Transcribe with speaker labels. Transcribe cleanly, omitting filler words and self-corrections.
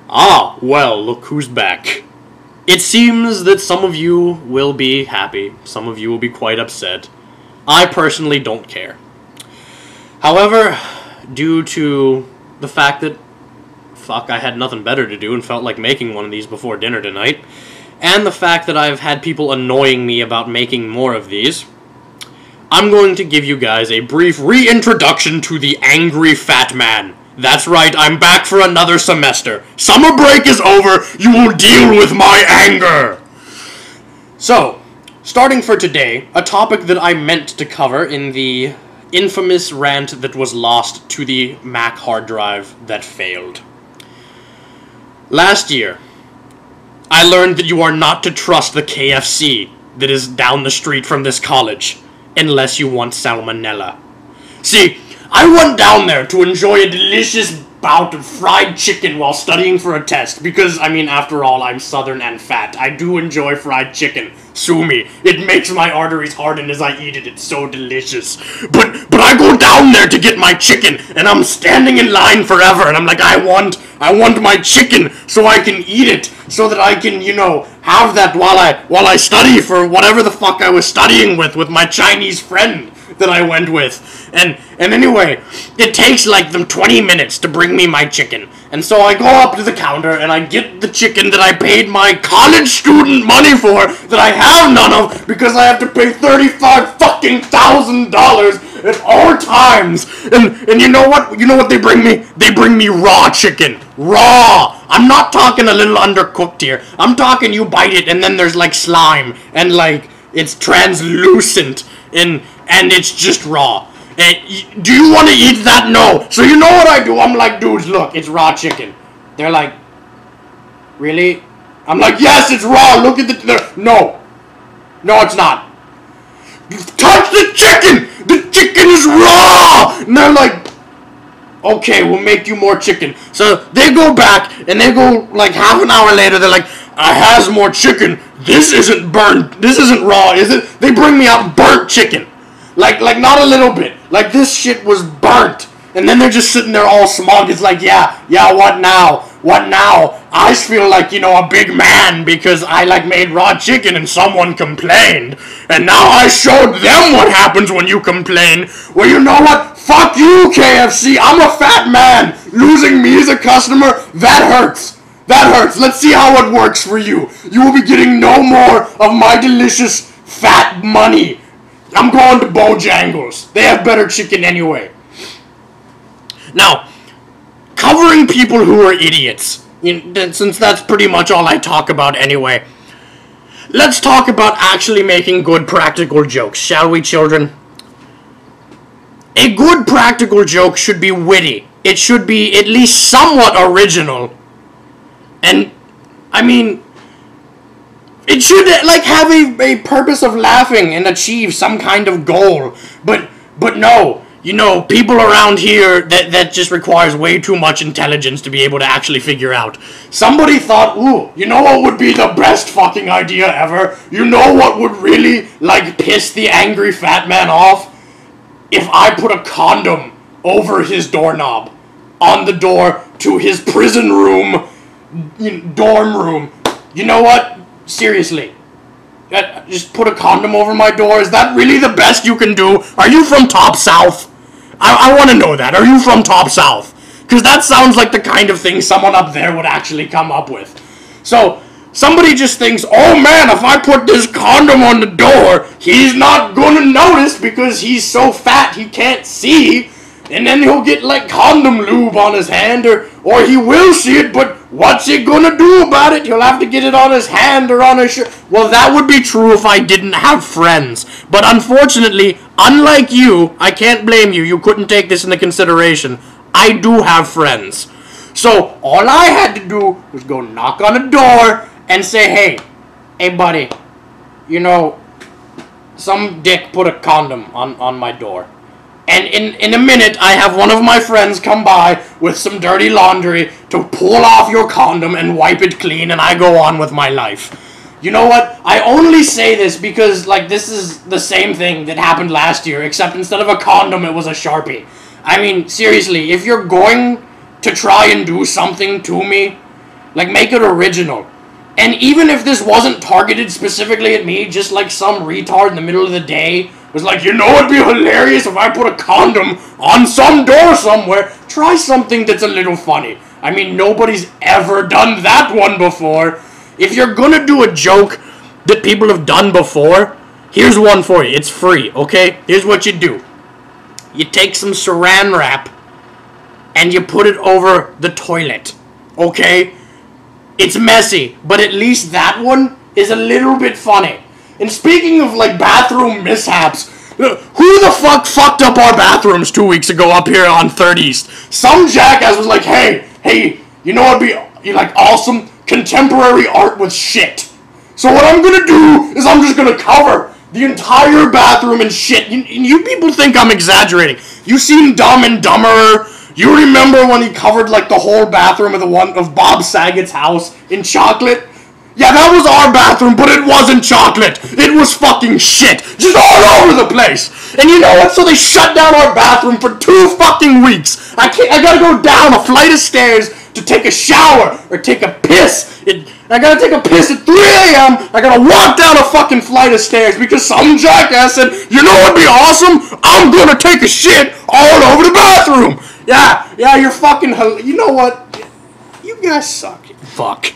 Speaker 1: Ah, well, look who's back. It seems that some of you will be happy, some of you will be quite upset. I personally don't care. However, due to the fact that, I had nothing better to do and felt like making one of these before dinner tonight, and the fact that I've had people annoying me about making more of these, I'm going to give you guys a brief reintroduction to the Angry Fat Man. That's right, I'm back for another semester. Summer break is over, you will deal with my anger! So, starting for today, a topic that I meant to cover in the infamous rant that was lost to the Mac hard drive that failed. Last year, I learned that you are not to trust the KFC that is down the street from this college, unless you want salmonella. See, I went down there to enjoy a delicious bout of fried chicken while studying for a test, because, I mean, after all, I'm southern and fat. I do enjoy fried chicken. Sue me. It makes my arteries harden as I eat it. It's so delicious. But I go down there to get my chicken, and I'm standing in line forever, and I'm like, I want my chicken so I can eat it, so that I can, have that while I study for whatever the fuck I was studying with my Chinese friend that I went with. And anyway, it takes like them 20 minutes to bring me my chicken. And so I go up to the counter and I get the chicken that I paid my college student money for, that I have none of because I have to pay $35,000 at all times. And you know what? You know what they bring me? They bring me raw chicken. Raw! I'm not talking a little undercooked here. I'm talking you bite it and then there's like slime and like it's translucent and it's just raw. And do you want to eat that? No. So you know what I do? I'm like, dudes, look, it's raw chicken. They're like, really? I'm like, yes, it's raw. Look at no. No, it's not. Touch the chicken! The chicken is raw! And they're like, okay, we'll make you more chicken. So they go back, and they go, like, half an hour later, they're like, I has more chicken. This isn't burnt. This isn't raw, is it? They bring me out burnt chicken. Like not a little bit. Like, this shit was burnt. And then they're just sitting there all smug. It's like, yeah, what now? What now? I feel like, a big man because I, made raw chicken and someone complained. And now I showed them what happens when you complain. Well, you know what? Fuck you, KFC. I'm a fat man. Losing me as a customer, that hurts. That hurts. Let's see how it works for you. You will be getting no more of my delicious fat money. I'm going to Bojangles. They have better chicken anyway. Now, covering people who are idiots, since that's pretty much all I talk about anyway, let's talk about actually making good practical jokes, shall we, children? A good practical joke should be witty. It should be at least somewhat original. And, I mean, it should, have a purpose of laughing and achieve some kind of goal. But no, people around here, that just requires way too much intelligence to be able to actually figure out. Somebody thought, ooh, you know what would be the best fucking idea ever? You know what would really, piss the angry fat man off? If I put a condom over his doorknob, on the door to his prison room, dorm room. You know what? Seriously. Just put a condom over my door? Is that really the best you can do? Are you from Top South? I want to know that. Are you from Top South? Because that sounds like the kind of thing someone up there would actually come up with. So, somebody just thinks, oh man, if I put this condom on the door, he's not gonna notice because he's so fat he can't see. And then he'll get, condom lube on his hand, or he will see it, but what's he gonna do about it? He'll have to get it on his hand or on his shirt. Well, that would be true if I didn't have friends. But unfortunately, unlike you, I can't blame you. You couldn't take this into consideration. I do have friends. So, all I had to do was go knock on a door and say, hey buddy, some dick put a condom on my door. And in a minute, I have one of my friends come by with some dirty laundry to pull off your condom and wipe it clean, and I go on with my life. You know what? I only say this because, this is the same thing that happened last year, except instead of a condom, it was a Sharpie. I mean, seriously, if you're going to try and do something to me, Like, make it original. And even if this wasn't targeted specifically at me, just like some retard in the middle of the day was like, you know it'd be hilarious if I put a condom on some door somewhere. Try something that's a little funny. I mean, nobody's ever done that one before. If you're gonna do a joke that people have done before, here's one for you. It's free, okay? Here's what you do. You take some saran wrap and you put it over the toilet, okay? It's messy, but at least that one is a little bit funny. And speaking of, like, bathroom mishaps, who the fuck fucked up our bathrooms 2 weeks ago up here on 3rd East? Some jackass was like, hey, you know what'd be, like, awesome? Contemporary art with shit. So what I'm gonna do is I'm just gonna cover the entire bathroom in shit. You people think I'm exaggerating. You seen Dumb and Dumber? You remember when he covered, like, the whole bathroom of the one of Bob Saget's house in chocolate? Yeah, that was our bathroom, but it wasn't chocolate. It was fucking shit. Just all over the place. And you know what? So they shut down our bathroom for 2 fucking weeks. I gotta go down a flight of stairs to take a shower or take a piss. I gotta take a piss at 3 a.m. I gotta walk down a fucking flight of stairs because some jackass said, you know what'd be awesome? I'm gonna take a shit all over the bathroom. Yeah, you're fucking, you know what? You guys suck. Fuck.